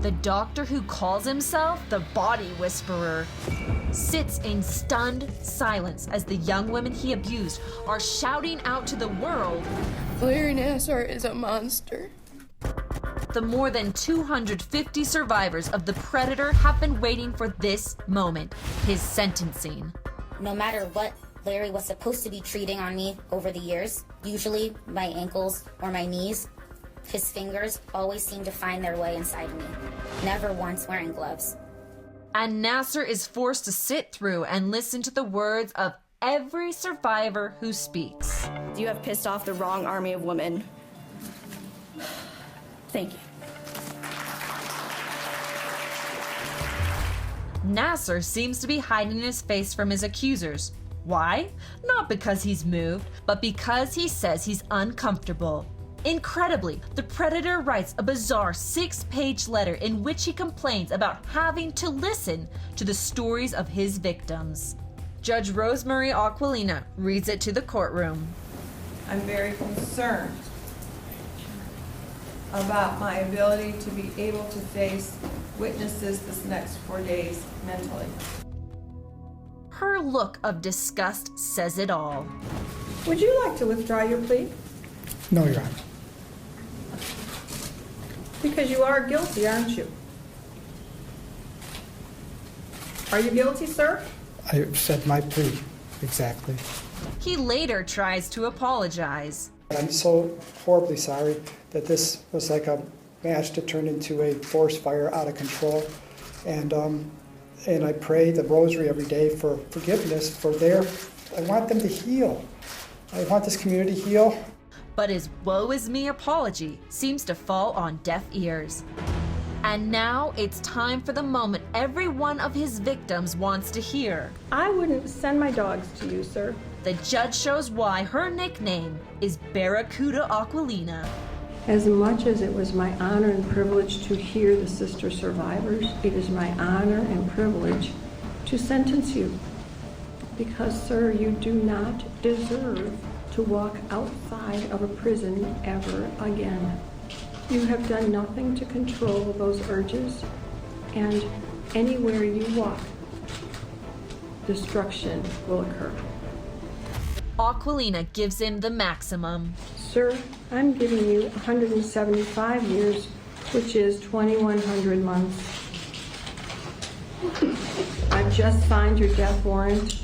The doctor, who calls himself the Body Whisperer, sits in stunned silence as the young women he abused are shouting out to the world, Larry Nassar is a monster. The more than 250 survivors of the Predator have been waiting for this moment, his sentencing. No matter what Larry was supposed to be treating on me over the years, usually my ankles or my knees, his fingers always seem to find their way inside of me, never once wearing gloves. And Nassar is forced to sit through and listen to the words of every survivor who speaks. You have pissed off the wrong army of women. Thank you. Nassar seems to be hiding his face from his accusers. Why? Not because he's moved, but because he says he's uncomfortable. Incredibly, the Predator writes a bizarre 6-page letter in which he complains about having to listen to the stories of his victims. Judge Rosemary Aquilina reads it to the courtroom. I'm very concerned about my ability to be able to face witnesses this next 4 days mentally. Her look of disgust says it all. Would you like to withdraw your plea? No, Your Honor. Because you are guilty, aren't you? Are you guilty, sir? I said my plea, exactly. He later tries to apologize. I'm so horribly sorry that this was like a match that turned into a forest fire out of control. And I pray the rosary every day for forgiveness for I want them to heal. I want this community to heal. But his woe is me apology seems to fall on deaf ears. And now it's time for the moment every one of his victims wants to hear. I wouldn't send my dogs to you, sir. The judge shows why her nickname is Barracuda Aquilina. As much as it was my honor and privilege to hear the sister survivors, it is my honor and privilege to sentence you. Because, sir, you do not deserve to walk outside of a prison ever again. You have done nothing to control those urges, and anywhere you walk, destruction will occur. Aquilina gives him the maximum. Sir, I'm giving you 175 years, which is 2,100 months. I've just signed your death warrant.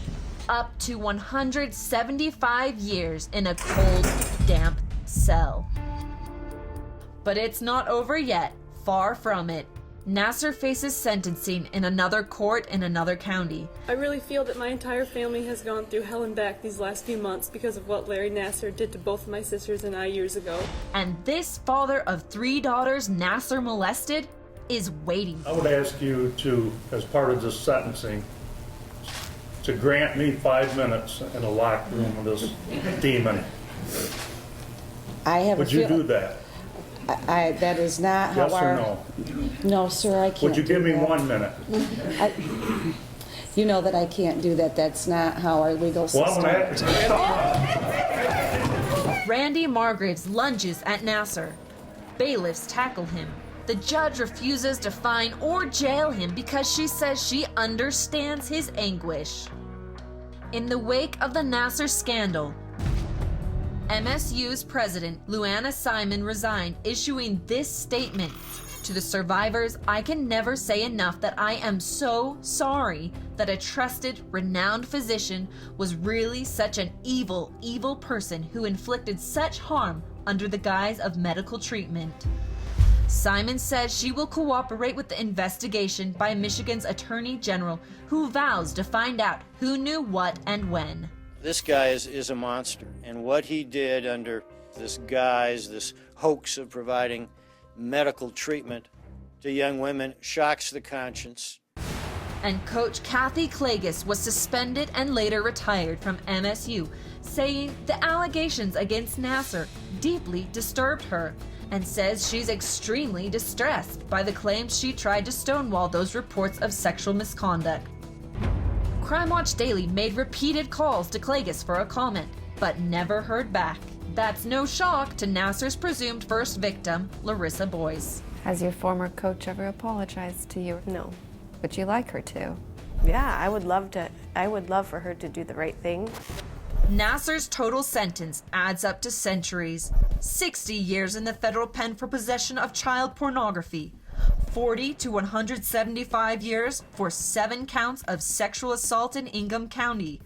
Up to 175 years in a cold, damp cell. But it's not over yet. Far from it. Nassar faces sentencing in another court in another county. I really feel that my entire family has gone through hell and back these last few months because of what Larry Nassar did to both of my sisters and I years ago. And this father of 3 daughters Nassar molested is waiting. I would ask you to, as part of this sentencing, to grant me 5 minutes in a locked room with this demon. Would you do that? That is not yes how or our... no? No, sir, I can't. Would you give me that. 1 minute? You know that I can't do that. That's not how our legal system works. Randy Margraves lunges at Nassar. Bailiffs tackle him. The judge refuses to fine or jail him because she says she understands his anguish. In the wake of the Nassar scandal, MSU's president, Luana Simon, resigned, issuing this statement. To the survivors, I can never say enough that I am so sorry that a trusted, renowned physician was really such an evil, evil person who inflicted such harm under the guise of medical treatment. Simon says she will cooperate with the investigation by Michigan's Attorney General, who vows to find out who knew what and when. This guy is a monster, and what he did under this guise, this hoax of providing medical treatment to young women, shocks the conscience. And coach Kathy Klages was suspended and later retired from MSU, saying the allegations against Nassar deeply disturbed her, and says she's extremely distressed by the claims she tried to stonewall those reports of sexual misconduct. Crime Watch Daily made repeated calls to Klages for a comment, but never heard back. That's no shock to Nassar's presumed first victim, Larissa Boyce. Has your former coach ever apologized to you? No. But you like her to? Yeah, I would love for her to do the right thing. Nassar's total sentence adds up to centuries. 60 years in the federal pen for possession of child pornography. 40 to 175 years for 7 counts of sexual assault in Ingham County.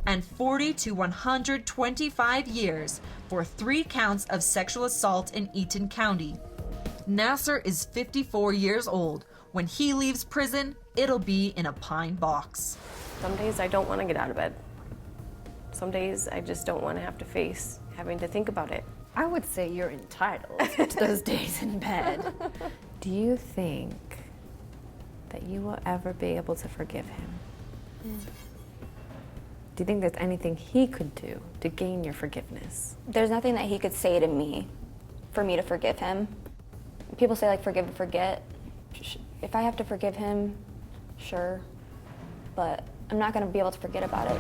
And 40 to 125 years for 3 counts of sexual assault in Eaton County. Nassar is 54 years old. When he leaves prison, it'll be in a pine box. Some days I don't want to get out of bed. Some days I just don't want to have to face having to think about it. I would say you're entitled to those days in bed. Do you think that you will ever be able to forgive him? Do you think there's anything he could do to gain your forgiveness? There's nothing that he could say to me for me to forgive him. People say, like, forgive and forget. If I have to forgive him, sure, but I'm not going to be able to forget about it.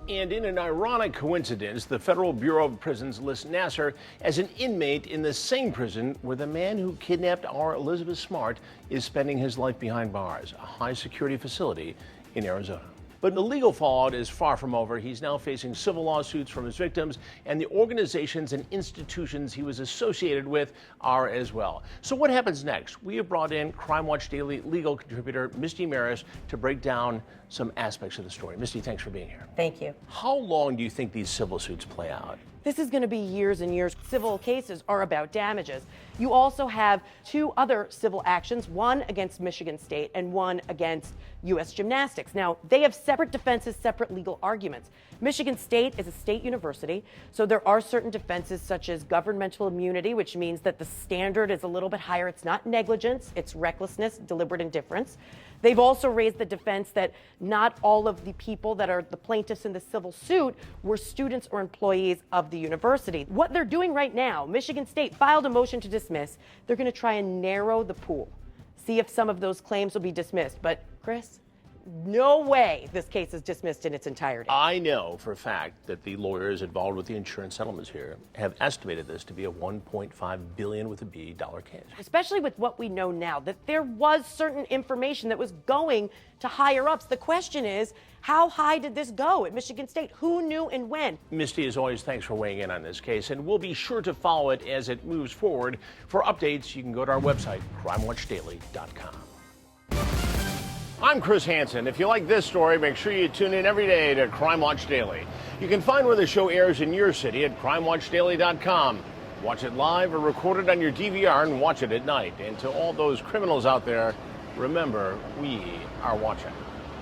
And in an ironic coincidence, the Federal Bureau of Prisons lists Nassar as an inmate in the same prison where the man who kidnapped our Elizabeth Smart is spending his life behind bars, a high-security facility in Arizona. But the legal fallout is far from over. He's now facing civil lawsuits from his victims, and the organizations and institutions he was associated with are as well. So what happens next? We have brought in Crime Watch Daily legal contributor Misty Maris to break down some aspects of the story. Misty, thanks for being here. Thank you. How long do you think these civil suits play out? This is going to be years and years. Civil cases are about damages. You also have 2 other civil actions, one against Michigan State and one against US Gymnastics. Now, they have separate defenses, separate legal arguments. Michigan State is a state university, so there are certain defenses such as governmental immunity, which means that the standard is a little bit higher. It's not negligence, it's recklessness, deliberate indifference. They've also raised the defense that not all of the people that are the plaintiffs in the civil suit were students or employees of the university. What they're doing right now, Michigan State filed a motion to dismiss. They're going to try and narrow the pool, see if some of those claims will be dismissed. But, Chris, no way this case is dismissed in its entirety. I know for a fact that the lawyers involved with the insurance settlements here have estimated this to be a $1.5 billion with a B dollar case. Especially with what we know now, that there was certain information that was going to higher ups. The question is, how high did this go at Michigan State? Who knew and when? Misty, as always, thanks for weighing in on this case, and we'll be sure to follow it as it moves forward. For updates, you can go to our website, crimewatchdaily.com. I'm Chris Hansen. If you like this story, make sure you tune in every day to Crime Watch Daily. You can find where the show airs in your city at crimewatchdaily.com. Watch it live or record it on your DVR and watch it at night. And to all those criminals out there, remember, we are watching.